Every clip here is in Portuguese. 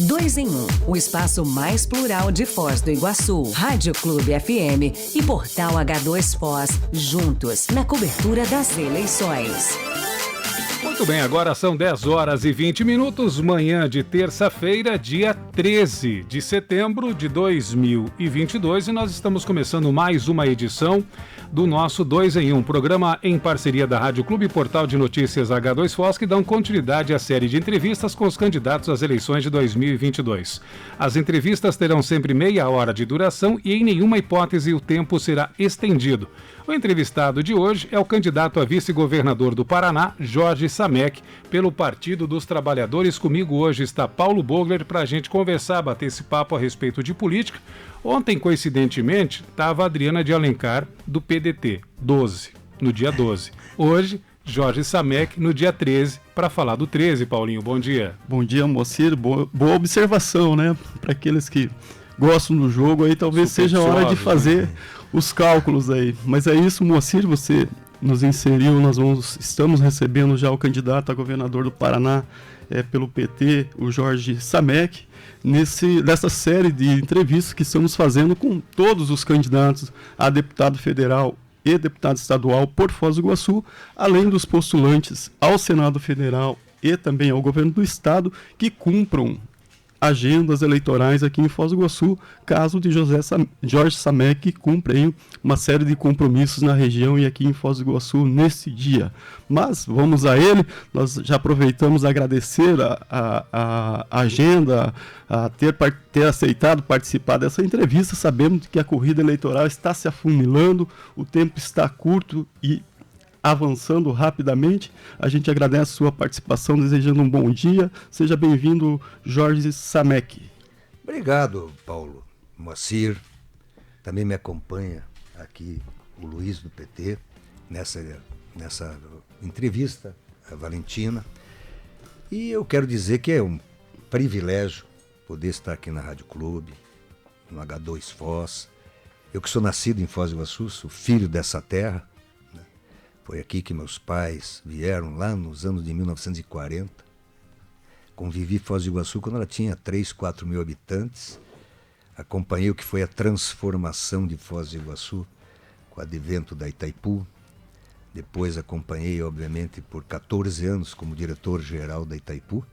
2 em 1, o espaço mais plural de Foz do Iguaçu, Rádio Clube FM e Portal H2 Foz, juntos na cobertura das eleições. Muito bem, agora são 10 horas e 20 minutos, manhã de terça-feira, dia 13 de setembro de 2022, e nós estamos começando mais uma edição do nosso 2 em 1, programa em parceria da Rádio Clube e Portal de Notícias H2 Foz, que dão continuidade à série de entrevistas com os candidatos às eleições de 2022. As entrevistas terão sempre meia hora de duração e em nenhuma hipótese o tempo será estendido. O entrevistado de hoje é o candidato a vice-governador do Paraná, Jorge Samek, pelo Partido dos Trabalhadores. Comigo hoje está Paulo Bogler para a gente conversar, bater esse papo a respeito de política. Ontem, coincidentemente, estava a Adriana de Alencar, do PDT, no dia 12. Hoje, Jorge Samek, no dia 13, para falar do 13. Paulinho, bom dia. Bom dia, Moacir. Boa observação, né? Para aqueles que gostam do jogo, aí talvez seja a hora de fazer os cálculos aí. Mas é isso, Moacir, você nos inseriu, estamos recebendo já o candidato a governador do Paraná pelo PT, o Jorge Samek, nessa série de entrevistas que estamos fazendo com todos os candidatos a deputado federal e deputado estadual por Foz do Iguaçu, além dos postulantes ao Senado Federal e também ao governo do estado que cumpram agendas eleitorais aqui em Foz do Iguaçu, caso de Jorge Samek, que cumpre aí uma série de compromissos na região e aqui em Foz do Iguaçu nesse dia. Mas vamos a ele, nós já aproveitamos a agradecer a agenda, a ter aceitado participar dessa entrevista. Sabemos que a corrida eleitoral está se afunilando, o tempo está curto e avançando rapidamente. A gente agradece a sua participação, desejando um bom dia. Seja bem-vindo, Jorge Samek. Obrigado, Paulo. Moacir, também me acompanha aqui o Luiz do PT, nessa entrevista, a Valentina. E eu quero dizer que é um privilégio poder estar aqui na Rádio Clube, no H2 Foz. Eu que sou nascido em Foz do Iguaçu, sou filho dessa terra. Foi aqui que meus pais vieram, lá nos anos de 1940. Convivi em Foz do Iguaçu quando ela tinha 3, 4 mil habitantes. Acompanhei o que foi a transformação de Foz do Iguaçu com o advento da Itaipu. Depois acompanhei, obviamente, por 14 anos como diretor-geral da Itaipu.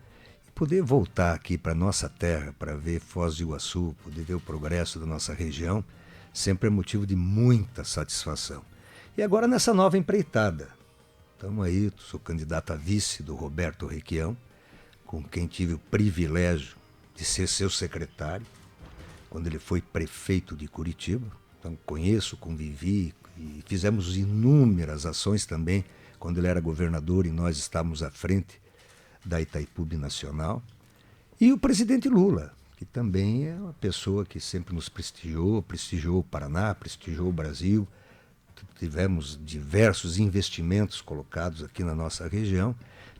E poder voltar aqui para a nossa terra, para ver Foz do Iguaçu, poder ver o progresso da nossa região, sempre é motivo de muita satisfação. E agora nessa nova empreitada, estamos aí, sou candidato a vice do Roberto Requião, com quem tive o privilégio de ser seu secretário, quando ele foi prefeito de Curitiba. Então conheço, convivi e fizemos inúmeras ações também, quando ele era governador e nós estávamos à frente da Itaipu Binacional. E o presidente Lula, que também é uma pessoa que sempre nos prestigiou o Paraná, prestigiou o Brasil. Tivemos diversos investimentos colocados aqui na nossa região,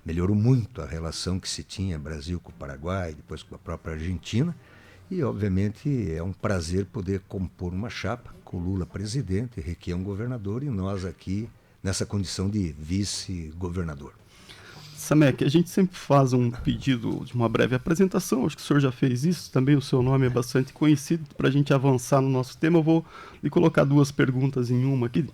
melhorou muito a relação que se tinha Brasil com o Paraguai, depois com a própria Argentina, e obviamente é um prazer poder compor uma chapa com Lula presidente, Requião governador e nós aqui nessa condição de vice-governador. Samek, a gente sempre faz um pedido de uma breve apresentação, acho que o senhor já fez isso, também o seu nome é bastante conhecido. Para a gente avançar no nosso tema, eu vou lhe colocar 2 perguntas em uma aqui,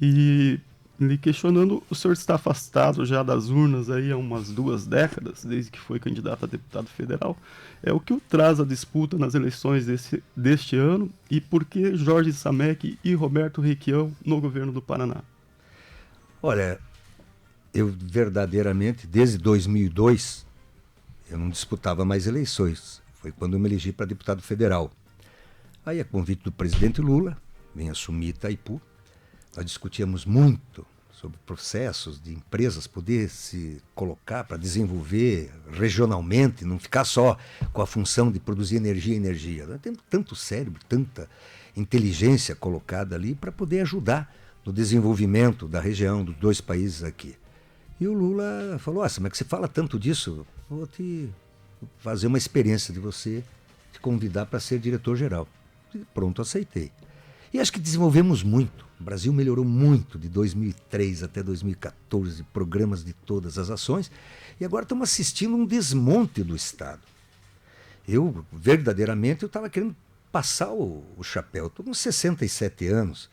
e lhe questionando, o senhor está afastado já das urnas aí há umas 2 décadas, desde que foi candidato a deputado federal. O que o traz a disputa nas eleições deste ano e por que Jorge Samek e Roberto Requião no governo do Paraná? Olha, eu verdadeiramente, desde 2002, eu não disputava mais eleições. Foi quando eu me elegi para deputado federal. Aí, a convite do presidente Lula, vem assumir Itaipu. Nós discutíamos muito sobre processos de empresas poder se colocar para desenvolver regionalmente, não ficar só com a função de produzir energia. Nós temos tanto cérebro, tanta inteligência colocada ali para poder ajudar no desenvolvimento da região, dos 2 países aqui. E o Lula falou, mas que você fala tanto disso, vou te fazer uma experiência de você, te convidar para ser diretor-geral. E pronto, aceitei. E acho que desenvolvemos muito. O Brasil melhorou muito de 2003 até 2014, programas de todas as ações, e agora estamos assistindo um desmonte do Estado. Eu, verdadeiramente, eu estava querendo passar o chapéu. Estou com 67 anos,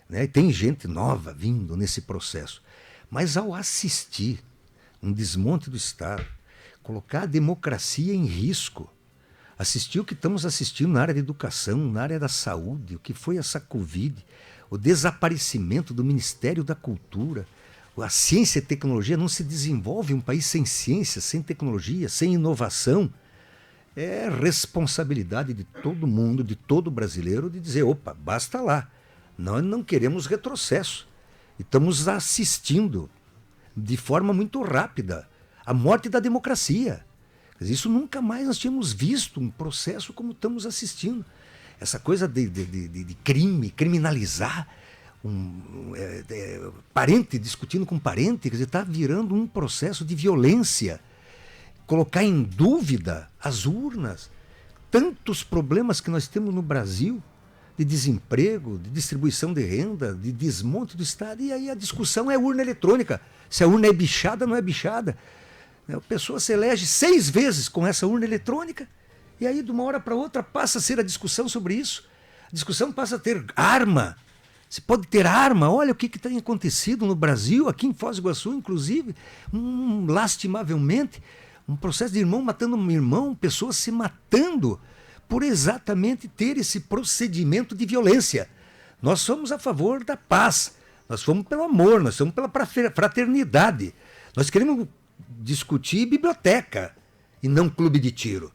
né? E tem gente nova vindo nesse processo. Mas ao assistir um desmonte do Estado, colocar a democracia em risco, assistir o que estamos assistindo na área da educação, na área da saúde, o que foi essa Covid, o desaparecimento do Ministério da Cultura, a ciência e tecnologia, não se desenvolve um país sem ciência, sem tecnologia, sem inovação. É responsabilidade de todo mundo, de todo brasileiro, de dizer, opa, basta lá. Nós não queremos retrocesso. Estamos assistindo de forma muito rápida a morte da democracia. Isso nunca mais nós tínhamos visto um processo como estamos assistindo. Essa coisa de crime, criminalizar parente discutindo com parente, quer dizer, está virando um processo de violência. Colocar em dúvida as urnas. Tantos problemas que nós temos no Brasil, de desemprego, de distribuição de renda, de desmonte do Estado. E aí a discussão é urna eletrônica. Se a urna é bichada ou não é bichada. A pessoa se elege 6 vezes com essa urna eletrônica. E aí, de uma hora para outra, passa a ser a discussão sobre isso. A discussão passa a ter arma. Se pode ter arma. Olha o que tem acontecido no Brasil, aqui em Foz do Iguaçu, inclusive, lastimavelmente, um processo de irmão matando um irmão, pessoas se matando por exatamente ter esse procedimento de violência. Nós somos a favor da paz, nós somos pelo amor, nós somos pela fraternidade. Nós queremos discutir biblioteca e não clube de tiro.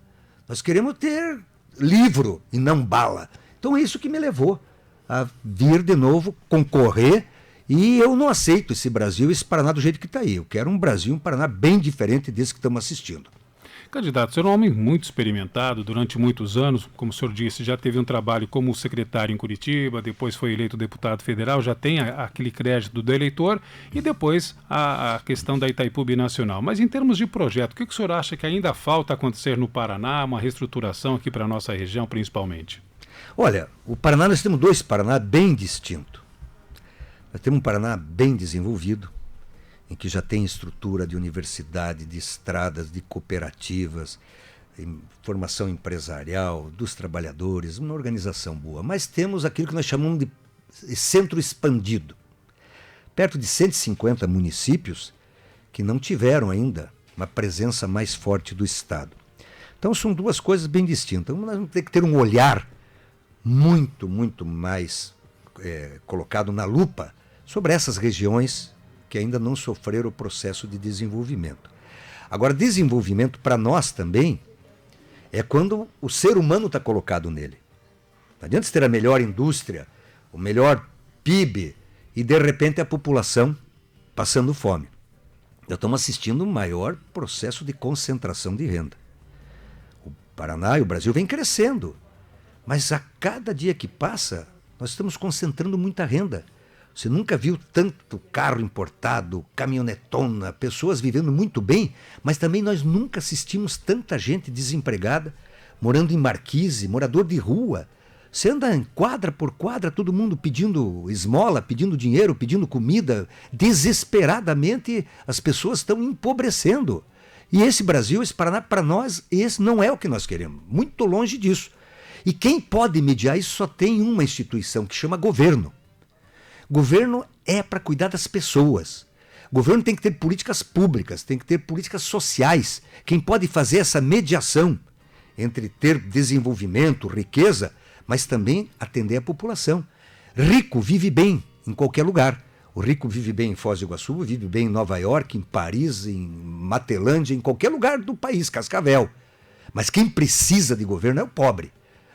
Nós queremos ter livro e não bala. Então é isso que me levou a vir de novo concorrer, e eu não aceito esse Brasil, esse Paraná do jeito que está aí. Eu quero um Brasil, um Paraná bem diferente desse que estamos assistindo. Candidato, o senhor é um homem muito experimentado durante muitos anos, como o senhor disse, já teve um trabalho como secretário em Curitiba, depois foi eleito deputado federal, já tem aquele crédito do eleitor, e depois a questão da Itaipu Binacional. Mas em termos de projeto, o que o senhor acha que ainda falta acontecer no Paraná, uma reestruturação aqui para a nossa região principalmente? Olha, o Paraná, nós temos 2 Paraná bem distintos. Nós temos um Paraná bem desenvolvido, em que já tem estrutura de universidade, de estradas, de cooperativas, formação empresarial, dos trabalhadores, uma organização boa. Mas temos aquilo que nós chamamos de centro expandido. Perto de 150 municípios que não tiveram ainda uma presença mais forte do Estado. Então são 2 coisas bem distintas. Nós vamos ter que ter um olhar muito, muito mais colocado na lupa sobre essas regiões que ainda não sofreram o processo de desenvolvimento. Agora, desenvolvimento para nós também é quando o ser humano está colocado nele. Não adianta ter a melhor indústria, o melhor PIB e de repente a população passando fome. Nós estamos assistindo um maior processo de concentração de renda. O Paraná e o Brasil vem crescendo, mas a cada dia que passa nós estamos concentrando muita renda. Você nunca viu tanto carro importado, caminhonetona, pessoas vivendo muito bem, mas também nós nunca assistimos tanta gente desempregada, morando em marquise, morador de rua. Você anda em quadra por quadra, todo mundo pedindo esmola, pedindo dinheiro, pedindo comida. Desesperadamente as pessoas estão empobrecendo. E esse Brasil, esse Paraná, para nós, esse não é o que nós queremos. Muito longe disso. E quem pode mediar isso só tem uma instituição que chama governo. Governo é para cuidar das pessoas. Governo tem que ter políticas públicas, tem que ter políticas sociais. Quem pode fazer essa mediação entre ter desenvolvimento, riqueza, mas também atender a população. Rico vive bem em qualquer lugar. O rico vive bem em Foz do Iguaçu, vive bem em Nova York, em Paris, em Matelândia, em qualquer lugar do país, Cascavel. Mas quem precisa de governo é o pobre.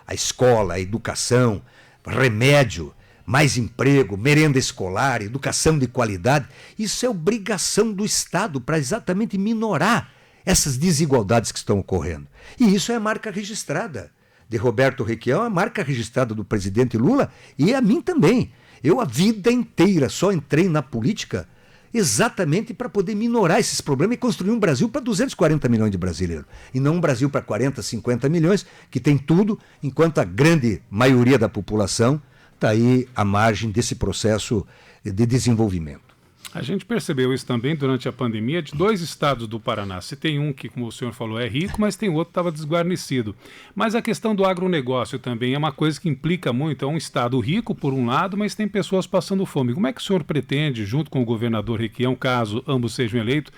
A escola, a educação, remédio, mais emprego, merenda escolar, educação de qualidade. Isso é obrigação do Estado para exatamente minorar essas desigualdades que estão ocorrendo. E isso é a marca registrada de Roberto Requião, a marca registrada do presidente Lula e a mim também. Eu a vida inteira só entrei na política exatamente para poder minorar esses problemas e construir um Brasil para 240 milhões de brasileiros. E não um Brasil para 40, 50 milhões, que tem tudo, enquanto a grande maioria da população está aí à margem desse processo de desenvolvimento. A gente percebeu isso também durante a pandemia de 2 estados do Paraná. Se tem um que, como o senhor falou, é rico, mas tem outro que estava desguarnecido. Mas a questão do agronegócio também é uma coisa que implica muito. É um estado rico, por um lado, mas tem pessoas passando fome. Como é que o senhor pretende, junto com o governador Requião, caso ambos sejam eleitos,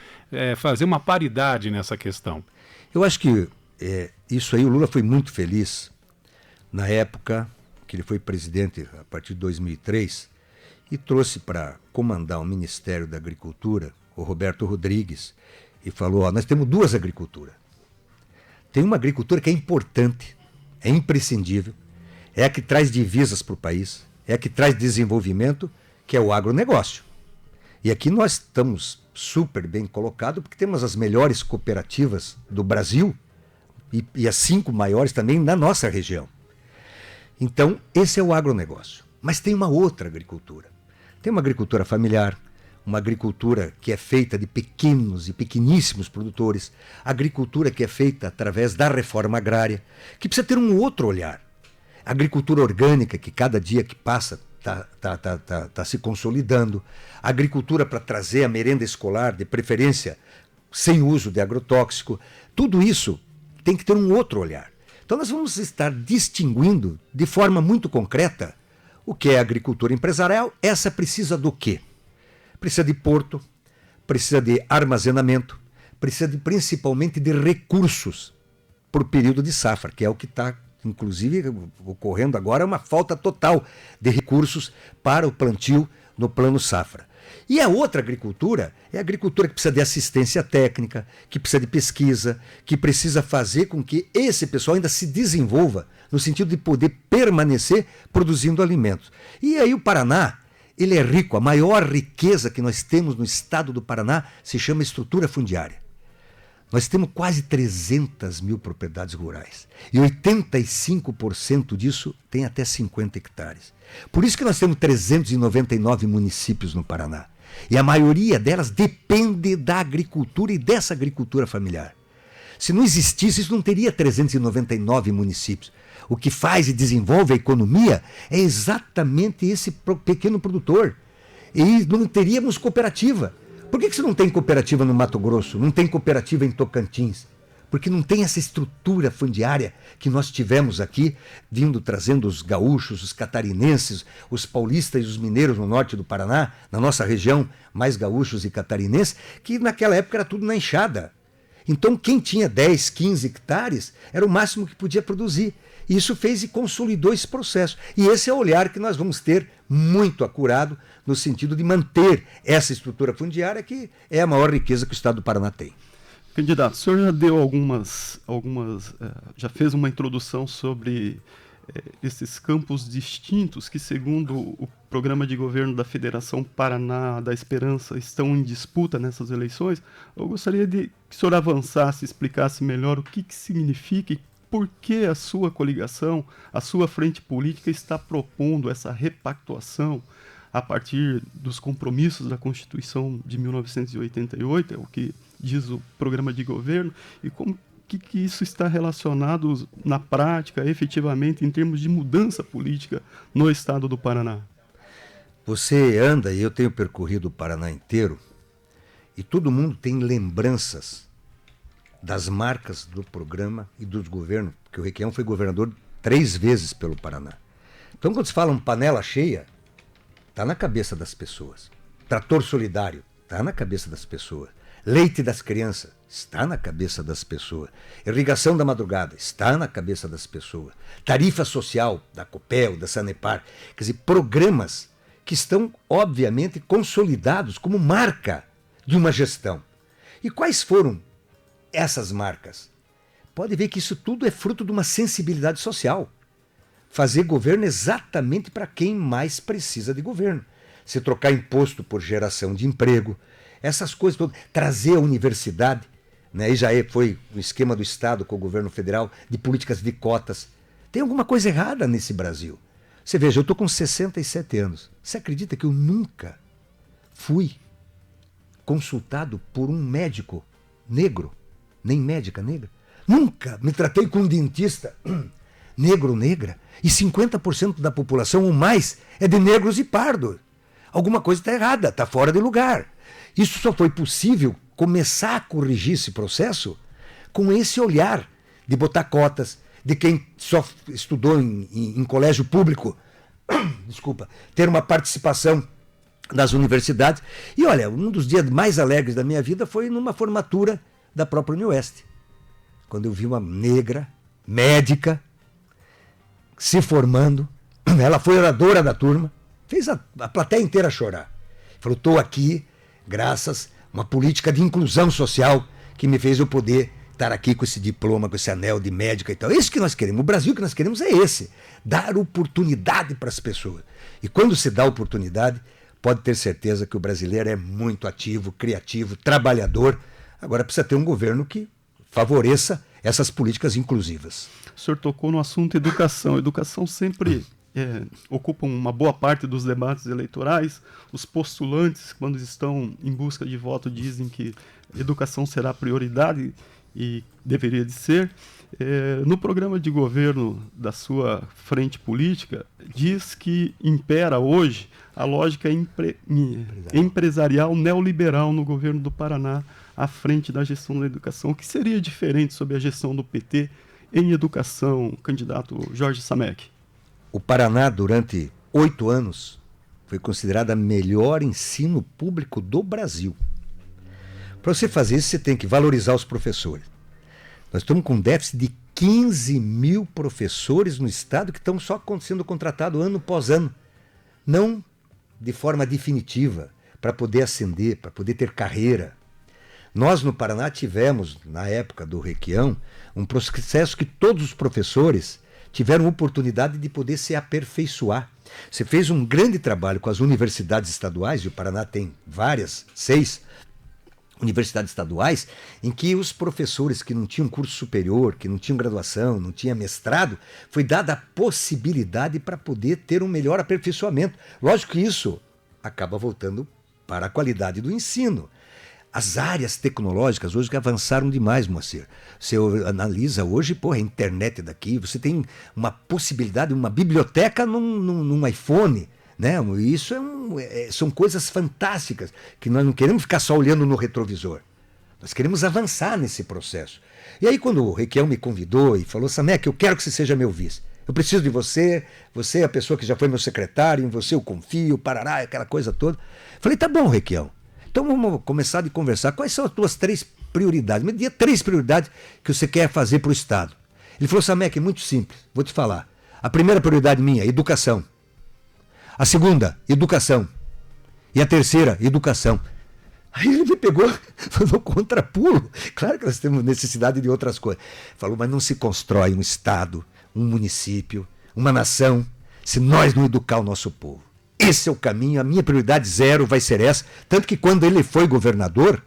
fazer uma paridade nessa questão? Eu acho que isso aí, o Lula foi muito feliz na época que ele foi presidente, a partir de 2003, e trouxe para comandar o Ministério da Agricultura o Roberto Rodrigues e falou, nós temos 2 agriculturas. Tem uma agricultura que é importante, é imprescindível, é a que traz divisas para o país, é a que traz desenvolvimento, que é o agronegócio. E aqui nós estamos super bem colocados, porque temos as melhores cooperativas do Brasil e as 5 maiores também na nossa região. Então, esse é o agronegócio. Mas tem uma outra agricultura. Tem uma agricultura familiar, uma agricultura que é feita de pequenos e pequeníssimos produtores, agricultura que é feita através da reforma agrária, que precisa ter um outro olhar. A agricultura orgânica, que cada dia que passa está se consolidando, a agricultura para trazer a merenda escolar, de preferência sem uso de agrotóxico, tudo isso tem que ter um outro olhar. Então nós vamos estar distinguindo de forma muito concreta o que é agricultura empresarial. Essa precisa do quê? Precisa de porto, precisa de armazenamento, precisa principalmente de recursos para o período de safra, que é o que está, inclusive, ocorrendo agora, uma falta total de recursos para o plantio no plano safra. E a outra agricultura é a agricultura que precisa de assistência técnica, que precisa de pesquisa, que precisa fazer com que esse pessoal ainda se desenvolva no sentido de poder permanecer produzindo alimentos. E aí o Paraná, ele é rico, a maior riqueza que nós temos no estado do Paraná se chama estrutura fundiária. Nós temos quase 300 mil propriedades rurais e 85% disso tem até 50 hectares. Por isso que nós temos 399 municípios no Paraná. E a maioria delas depende da agricultura e dessa agricultura familiar. Se não existisse, isso não teria 399 municípios. O que faz e desenvolve a economia é exatamente esse pequeno produtor. E não teríamos cooperativa. Por que você não tem cooperativa no Mato Grosso? Não tem cooperativa em Tocantins? Porque não tem essa estrutura fundiária que nós tivemos aqui, trazendo os gaúchos, os catarinenses, os paulistas e os mineiros no norte do Paraná, na nossa região, mais gaúchos e catarinenses, que naquela época era tudo na enxada. Então quem tinha 10, 15 hectares era o máximo que podia produzir. E isso fez e consolidou esse processo. E esse é o olhar que nós vamos ter muito acurado no sentido de manter essa estrutura fundiária, que é a maior riqueza que o estado do Paraná tem. Candidato, o senhor já deu já fez uma introdução sobre esses campos distintos que, segundo o programa de governo da Federação Paraná da Esperança, estão em disputa nessas eleições. Eu gostaria de que o senhor avançasse, explicasse melhor o que significa e por que a sua coligação, a sua frente política está propondo essa repactuação a partir dos compromissos da Constituição de 1988, é o que diz o programa de governo, e como que isso está relacionado na prática, efetivamente, em termos de mudança política no estado do Paraná? Você anda, e eu tenho percorrido o Paraná inteiro, e todo mundo tem lembranças das marcas do programa e dos governos, porque o Requião foi governador 3 vezes pelo Paraná. Então, quando se fala panela cheia, está na cabeça das pessoas. Trator solidário, está na cabeça das pessoas. Leite das crianças, está na cabeça das pessoas. Irrigação da madrugada, está na cabeça das pessoas. Tarifa social da Copel, da Sanepar. Quer dizer, programas que estão, obviamente, consolidados como marca de uma gestão. E quais foram essas marcas? Pode ver que isso tudo é fruto de uma sensibilidade social. Fazer governo exatamente para quem mais precisa de governo. Se trocar imposto por geração de emprego, essas coisas todas, trazer a universidade, né? E já foi o esquema do Estado com o governo federal, de políticas de cotas. Tem alguma coisa errada nesse Brasil. Você veja, eu estou com 67 anos. Você acredita que eu nunca fui consultado por um médico negro? Nem médica negra? Nunca me tratei com um dentista negro ou negra. E 50% da população ou mais é de negros e pardos. alguma coisa está errada, está fora de lugar. Isso só foi possível começar a corrigir esse processo com esse olhar de botar cotas, de quem só estudou em colégio público, desculpa, ter uma participação das universidades. E olha, um dos dias mais alegres da minha vida foi numa formatura da própria Unioeste, quando eu vi uma negra, médica, se formando. Ela foi oradora da turma, fez a plateia inteira chorar. Falou, estou aqui graças a uma política de inclusão social que me fez eu poder estar aqui com esse diploma, com esse anel de médica e tal. É isso que nós queremos. O Brasil que nós queremos é esse. Dar oportunidade para as pessoas. E quando se dá oportunidade, pode ter certeza que o brasileiro é muito ativo, criativo, trabalhador. Agora precisa ter um governo que favoreça essas políticas inclusivas. O senhor tocou no assunto educação. Educação sempre ocupa uma boa parte dos debates eleitorais. Os postulantes, quando estão em busca de voto, dizem que educação será prioridade e deveria de ser. No programa de governo da sua frente política, diz que impera hoje a lógica empresarial neoliberal no governo do Paraná à frente da gestão da educação. O que seria diferente sobre a gestão do PT em educação, candidato Jorge Samek? O Paraná, durante 8 anos, foi considerado o melhor ensino público do Brasil. Para você fazer isso, você tem que valorizar os professores. Nós estamos com um déficit de 15 mil professores no estado que estão só sendo contratados ano após ano. Não de forma definitiva, para poder ascender, para poder ter carreira. Nós no Paraná tivemos, na época do Requião, um processo que todos os professores tiveram oportunidade de poder se aperfeiçoar. Você fez um grande trabalho com as universidades estaduais, e o Paraná tem várias, 6 universidades estaduais, em que os professores que não tinham curso superior, que não tinham graduação, não tinham mestrado, foi dada a possibilidade para poder ter um melhor aperfeiçoamento. Lógico que isso acaba voltando para a qualidade do ensino. As áreas tecnológicas hoje que avançaram demais, Moacir. Você analisa hoje, a internet daqui, você tem uma possibilidade, uma biblioteca num iPhone, né? Isso são coisas fantásticas, que nós não queremos ficar só olhando no retrovisor. Nós queremos avançar nesse processo. E aí quando o Requião me convidou e falou, Samek, eu quero que você seja meu vice. Eu preciso de você, você é a pessoa que já foi meu secretário, em você eu confio, parará, aquela coisa toda. Falei, tá bom, Requião. Então vamos começar a conversar. Quais são as tuas 3 prioridades? Me diga 3 prioridades que você quer fazer para o Estado. Ele falou, Samek, é muito simples, vou te falar. A primeira prioridade minha, educação. A segunda, educação. E a terceira, educação. Aí ele me pegou, falou contrapulo. Claro que nós temos necessidade de outras coisas. Falou, mas não se constrói um Estado, um município, uma nação, se nós não educar o nosso povo. Esse é o caminho, a minha prioridade 0 vai ser essa. Tanto que quando ele foi governador,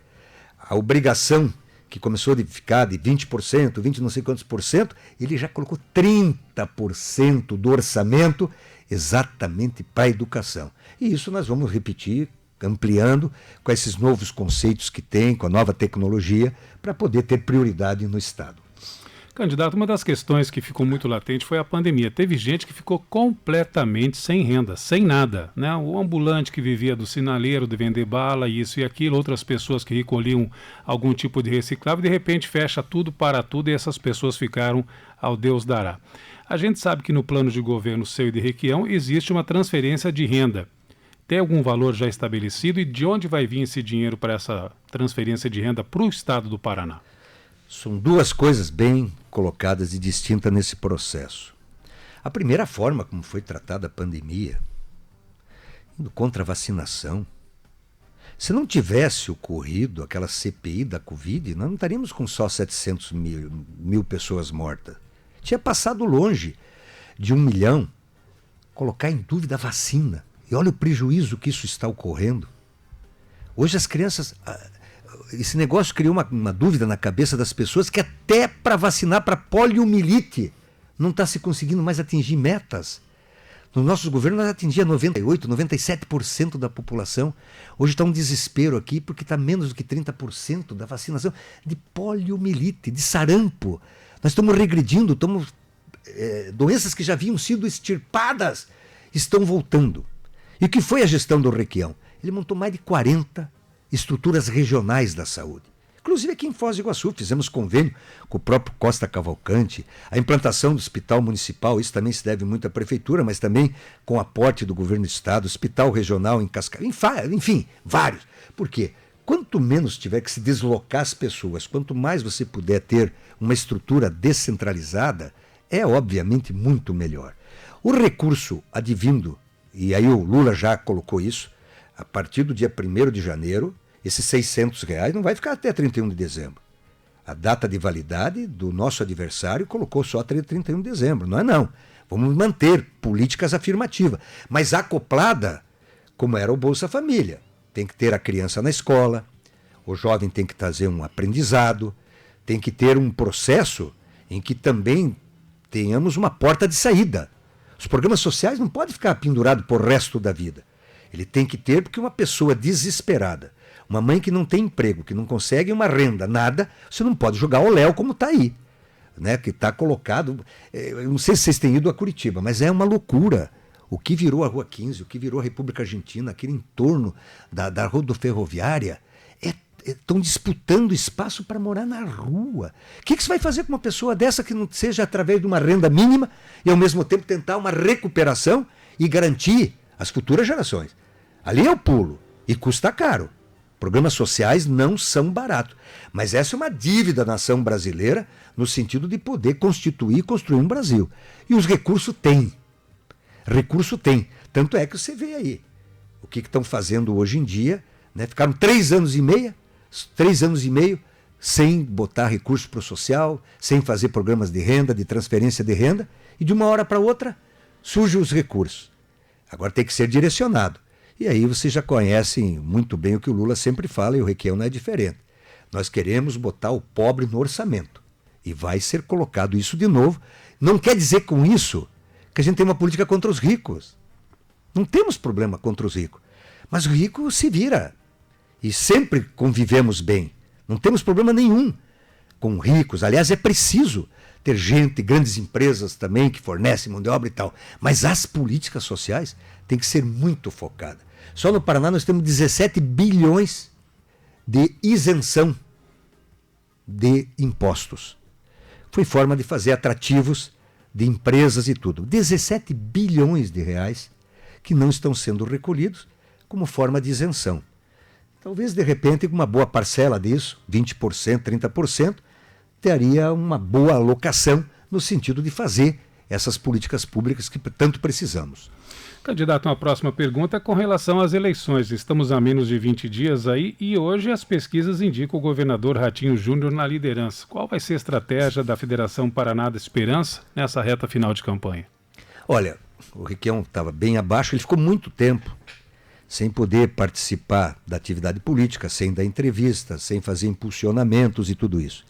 a obrigação que começou a ficar de 20%, 20 não sei quantos por cento, ele já colocou 30% do orçamento exatamente para a educação. E isso nós vamos repetir, ampliando com esses novos conceitos que tem, com a nova tecnologia, para poder ter prioridade no Estado. Candidato, uma das questões que ficou muito latente foi a pandemia. Teve gente que ficou completamente sem renda, sem nada, né? O ambulante que vivia do sinaleiro, de vender bala, isso e aquilo, outras pessoas que recolhiam algum tipo de reciclável, de repente fecha tudo, para tudo, e essas pessoas ficaram ao Deus dará. A gente sabe que no plano de governo seu e de Requião existe uma transferência de renda. Tem algum valor já estabelecido e de onde vai vir esse dinheiro para essa transferência de renda para o estado do Paraná? São 2 coisas bem colocadas e distintas nesse processo. A primeira forma como foi tratada a pandemia, indo contra a vacinação. Se não tivesse ocorrido aquela CPI da Covid, nós não estaríamos com só 700 mil pessoas mortas. Tinha passado longe de 1 milhão. Colocar em dúvida a vacina. E olha o prejuízo que isso está ocorrendo. Hoje as crianças... Esse negócio criou uma dúvida na cabeça das pessoas que até para vacinar para poliomielite não está se conseguindo mais atingir metas. Nos nossos governos nós atingia 98%, 97% da população. Hoje está um desespero aqui porque está menos do que 30% da vacinação de poliomielite, de sarampo. Nós estamos regredindo, doenças que já haviam sido extirpadas estão voltando. E o que foi a gestão do Requião? Ele montou mais de 40 estruturas regionais da saúde. Inclusive aqui em Foz do Iguaçu, fizemos convênio com o próprio Costa Cavalcante, a implantação do hospital municipal, isso também se deve muito à prefeitura, mas também com aporte do governo do estado, hospital regional em Cascavel, enfim, vários. Por quê? Quanto menos tiver que se deslocar as pessoas, quanto mais você puder ter uma estrutura descentralizada, é obviamente muito melhor. O recurso advindo, e aí o Lula já colocou isso, a partir do dia 1º de janeiro, esses R$600 não vai ficar até 31 de dezembro. A data de validade do nosso adversário colocou só até 31 de dezembro. Não é não. Vamos manter políticas afirmativas. Mas acoplada, como era o Bolsa Família. Tem que ter a criança na escola, o jovem tem que trazer um aprendizado, tem que ter um processo em que também tenhamos uma porta de saída. Os programas sociais não podem ficar pendurados por resto da vida. Ele tem que ter, porque uma pessoa desesperada, uma mãe que não tem emprego, que não consegue uma renda, nada, você não pode jogar o Léo como está aí, né? Que está colocado. Eu não sei se vocês têm ido a Curitiba, mas é uma loucura. O que virou a Rua 15, o que virou a República Argentina, aquele entorno da rodoferroviária, estão disputando espaço para morar na rua. O que você vai fazer com uma pessoa dessa que não seja através de uma renda mínima e ao mesmo tempo tentar uma recuperação e garantir as futuras gerações? Ali é o pulo e custa caro. Programas sociais não são baratos. Mas essa é uma dívida da nação brasileira no sentido de poder constituir e construir um Brasil. E os recursos têm. Recurso tem. Tanto é que você vê aí o que estão fazendo hoje em dia. Né? Ficaram 3 anos e meio sem botar recurso para o social, sem fazer programas de renda, de transferência de renda, e de uma hora para outra surgem os recursos. Agora tem que ser direcionado. E aí vocês já conhecem muito bem o que o Lula sempre fala, e o Requião não é diferente. Nós queremos botar o pobre no orçamento. E vai ser colocado isso de novo. Não quer dizer com isso que a gente tem uma política contra os ricos. Não temos problema contra os ricos. Mas o rico se vira. E sempre convivemos bem. Não temos problema nenhum com ricos. Aliás, é preciso ter gente, grandes empresas também que fornecem mão de obra e tal. Mas as políticas sociais têm que ser muito focadas. Só no Paraná nós temos 17 bilhões de isenção de impostos. Foi forma de fazer atrativos de empresas e tudo. 17 bilhões de reais que não estão sendo recolhidos como forma de isenção. Talvez, de repente, uma boa parcela disso, 20%, 30%, teria uma boa alocação no sentido de fazer essas políticas públicas que tanto precisamos. Candidato, uma próxima pergunta com relação às eleições. Estamos a menos de 20 dias aí e hoje as pesquisas indicam o governador Ratinho Júnior na liderança. Qual vai ser a estratégia da Federação Paraná da Esperança nessa reta final de campanha? Olha, o Requião estava bem abaixo, ele ficou muito tempo sem poder participar da atividade política, sem dar entrevista, sem fazer impulsionamentos e tudo isso.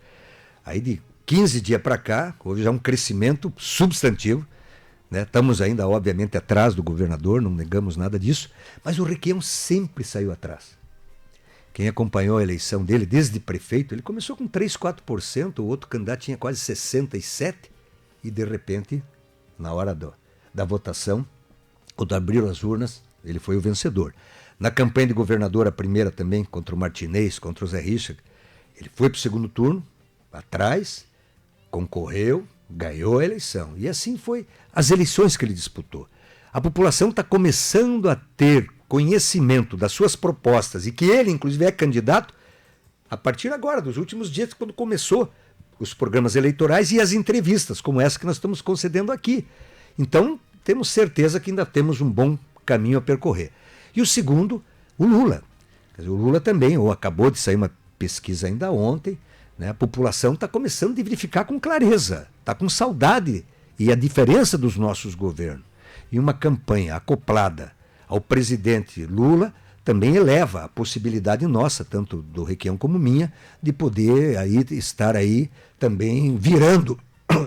Aí de 15 dias para cá, houve já um crescimento substantivo. Né? Estamos ainda, obviamente, atrás do governador, não negamos nada disso, mas o Requião sempre saiu atrás. Quem acompanhou a eleição dele, desde prefeito, ele começou com 3, 4%, o outro candidato tinha quase 67%, e de repente, na hora da votação, quando abriram as urnas, ele foi o vencedor. Na campanha de governador, a primeira também, contra o Martinez, contra o Zé Richard, ele foi para o segundo turno, atrás, concorreu, ganhou a eleição. E assim foi as eleições que ele disputou. A população está começando a ter conhecimento das suas propostas e que ele, inclusive, é candidato a partir agora, dos últimos dias, quando começou os programas eleitorais e as entrevistas, como essa que nós estamos concedendo aqui. Então, temos certeza que ainda temos um bom caminho a percorrer. E o segundo, o Lula. Quer dizer, o Lula também, ou acabou de sair uma pesquisa ainda ontem, né? A população está começando a verificar com clareza, está com saudade e a diferença dos nossos governos. E uma campanha acoplada ao presidente Lula também eleva a possibilidade nossa, tanto do Requião como minha, de poder aí, estar aí também virando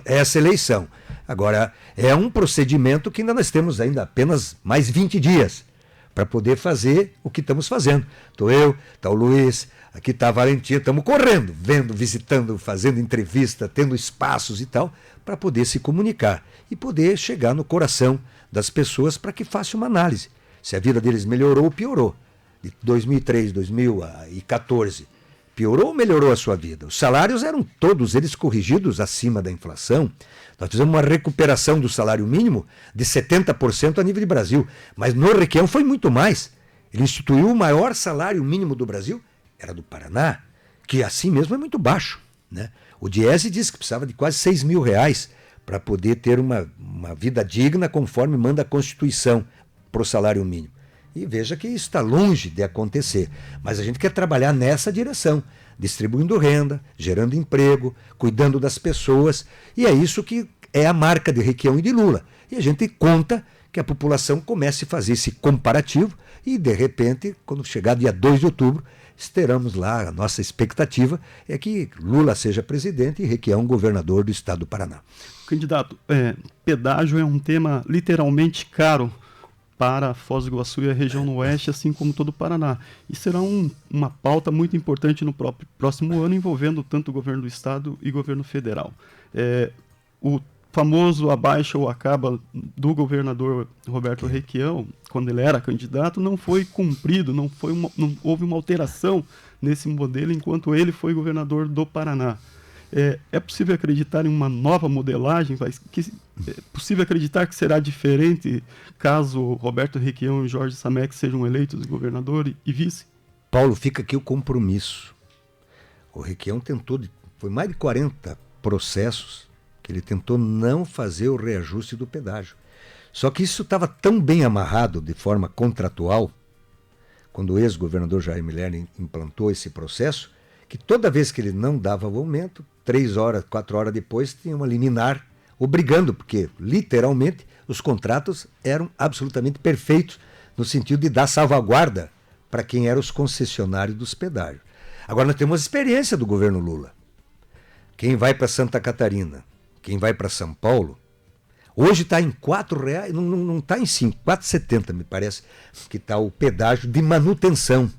essa eleição. Agora, é um procedimento que ainda nós temos ainda apenas mais 20 dias para poder fazer o que estamos fazendo. Estou eu, está o Luiz, aqui está a Valentina, estamos correndo, vendo, visitando, fazendo entrevista, tendo espaços e tal, para poder se comunicar e poder chegar no coração das pessoas para que faça uma análise. se a vida deles melhorou ou piorou. De 2003, 2014, piorou ou melhorou a sua vida? Os salários eram todos eles corrigidos acima da inflação. Nós fizemos uma recuperação do salário mínimo de 70% a nível de Brasil. Mas no Requião foi muito mais. Ele instituiu o maior salário mínimo do Brasil, era do Paraná, que assim mesmo é muito baixo, né? O Diese disse que precisava de quase R$6.000 para poder ter uma vida digna conforme manda a Constituição para o salário mínimo. E veja que isso está longe de acontecer. Mas a gente quer trabalhar nessa direção, distribuindo renda, gerando emprego, cuidando das pessoas. E é isso que é a marca de Requião e de Lula. E a gente conta que a população comece a fazer esse comparativo e, de repente, quando chegar dia 2 de outubro, teremos lá, a nossa expectativa é que Lula seja presidente e Requião governador do estado do Paraná. Candidato, pedágio é um tema literalmente caro para Foz do Iguaçu e a região oeste, assim como todo o Paraná. E será uma pauta muito importante no próximo ano, envolvendo tanto o governo do estado e governo federal. O famoso abaixa ou acaba do governador Roberto Requião, quando ele era candidato, não foi cumprido, não houve uma alteração nesse modelo enquanto ele foi governador do Paraná. É possível acreditar em uma nova modelagem? É possível acreditar que será diferente caso Roberto Requião e Jorge Samek sejam eleitos governador e vice? Paulo, fica aqui o compromisso. O Requião foi mais de 40 processos que ele tentou não fazer o reajuste do pedágio. Só que isso estava tão bem amarrado de forma contratual, quando o ex-governador Jair Miller implantou esse processo, que toda vez que ele não dava o aumento, 3 horas, 4 horas depois, tinha uma liminar obrigando, porque literalmente os contratos eram absolutamente perfeitos, no sentido de dar salvaguarda para quem eram os concessionários dos pedágios. Agora nós temos a experiência do governo Lula. Quem vai para Santa Catarina, quem vai para São Paulo, hoje está em R$4, não está em 5, R$4,70 me parece, que está o pedágio de manutenção.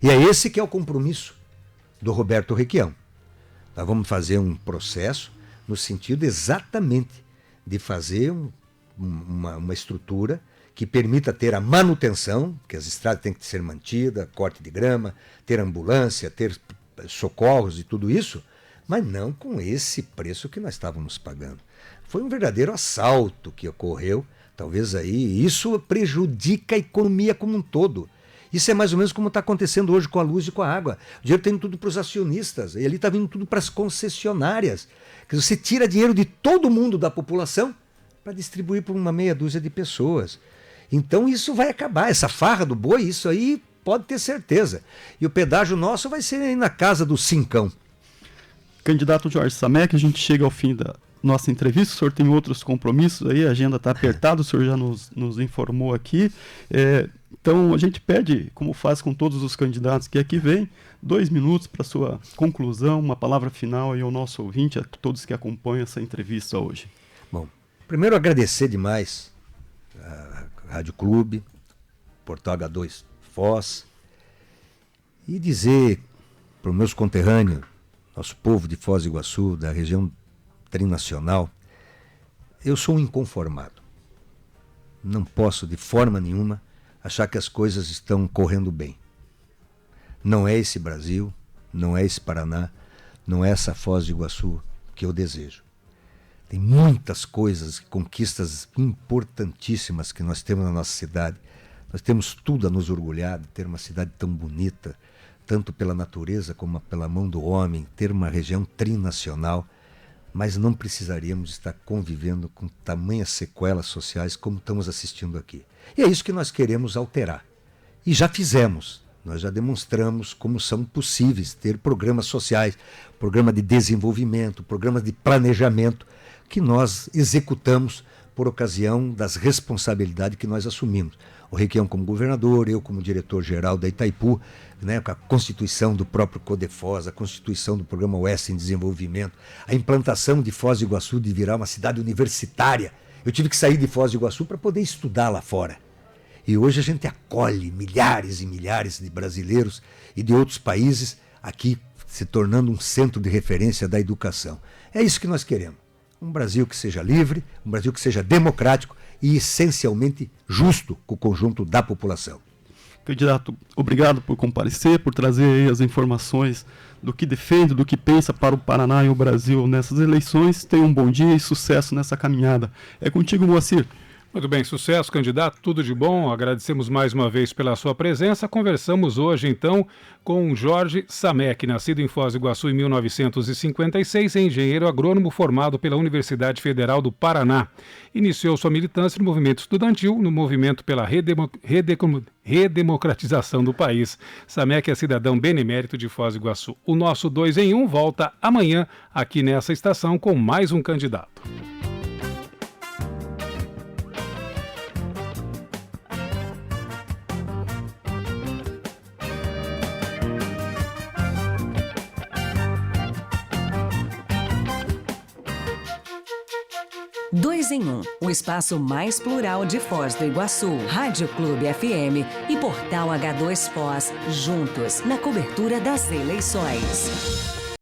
E é esse que é o compromisso do Roberto Requião. Nós vamos fazer um processo no sentido exatamente de fazer uma estrutura que permita ter a manutenção, que as estradas têm que ser mantidas, corte de grama, ter ambulância, ter socorros e tudo isso, mas não com esse preço que nós estávamos pagando. Foi um verdadeiro assalto que ocorreu, talvez aí, isso prejudica a economia como um todo. Isso é mais ou menos como está acontecendo hoje com a luz e com a água. O dinheiro está indo tudo para os acionistas, e ali está vindo tudo para as concessionárias. Que você tira dinheiro de todo mundo da população para distribuir por uma meia dúzia de pessoas. Então isso vai acabar, essa farra do boi, isso aí pode ter certeza. E o pedágio nosso vai ser aí na casa do cincão. Candidato Jorge Samek, a gente chega ao fim da nossa entrevista, o senhor tem outros compromissos aí, a agenda está apertada, o senhor já nos informou aqui. Então a gente pede, como faz com todos os candidatos que aqui vêm, 2 minutos para sua conclusão, uma palavra final aí ao nosso ouvinte, a todos que acompanham essa entrevista hoje. Bom, primeiro agradecer demais a Rádio Clube, Portal H2 Foz, e dizer para os meus conterrâneos, nosso povo de Foz do Iguaçu, da região trinacional, eu sou um inconformado. Não posso de forma nenhuma achar que as coisas estão correndo bem. Não é esse Brasil, não é esse Paraná, não é essa Foz do Iguaçu que eu desejo. Tem muitas coisas, conquistas importantíssimas que nós temos na nossa cidade. Nós temos tudo a nos orgulhar de ter uma cidade tão bonita, tanto pela natureza como pela mão do homem, ter uma região trinacional, mas não precisaríamos estar convivendo com tamanhas sequelas sociais como estamos assistindo aqui. E é isso que nós queremos alterar. E já fizemos, nós já demonstramos como são possíveis ter programas sociais, programa de desenvolvimento, programas de planejamento, que nós executamos por ocasião das responsabilidades que nós assumimos. O Requião como governador, eu como diretor-geral da Itaipu, né, com a constituição do próprio Codefós, a constituição do Programa Oeste em Desenvolvimento, a implantação de Foz do Iguaçu de virar uma cidade universitária. Eu tive que sair de Foz do Iguaçu para poder estudar lá fora. E hoje a gente acolhe milhares e milhares de brasileiros e de outros países aqui se tornando um centro de referência da educação. É isso que nós queremos. Um Brasil que seja livre, um Brasil que seja democrático e essencialmente justo com o conjunto da população. Candidato, obrigado por comparecer, por trazer aí as informações do que defende, do que pensa para o Paraná e o Brasil nessas eleições. Tenha um bom dia e sucesso nessa caminhada. É contigo, Moacir. Muito bem, sucesso, candidato, tudo de bom. Agradecemos mais uma vez pela sua presença. Conversamos hoje, então, com Jorge Samek, nascido em Foz do Iguaçu em 1956, engenheiro agrônomo formado pela Universidade Federal do Paraná. Iniciou sua militância no movimento estudantil, no movimento pela redemocratização do país. Samek é cidadão benemérito de Foz do Iguaçu. O nosso 2 em 1 volta amanhã aqui nessa estação com mais um candidato. Dois em um, o espaço mais plural de Foz do Iguaçu, Rádio Clube FM e Portal H2 Foz, juntos na cobertura das eleições.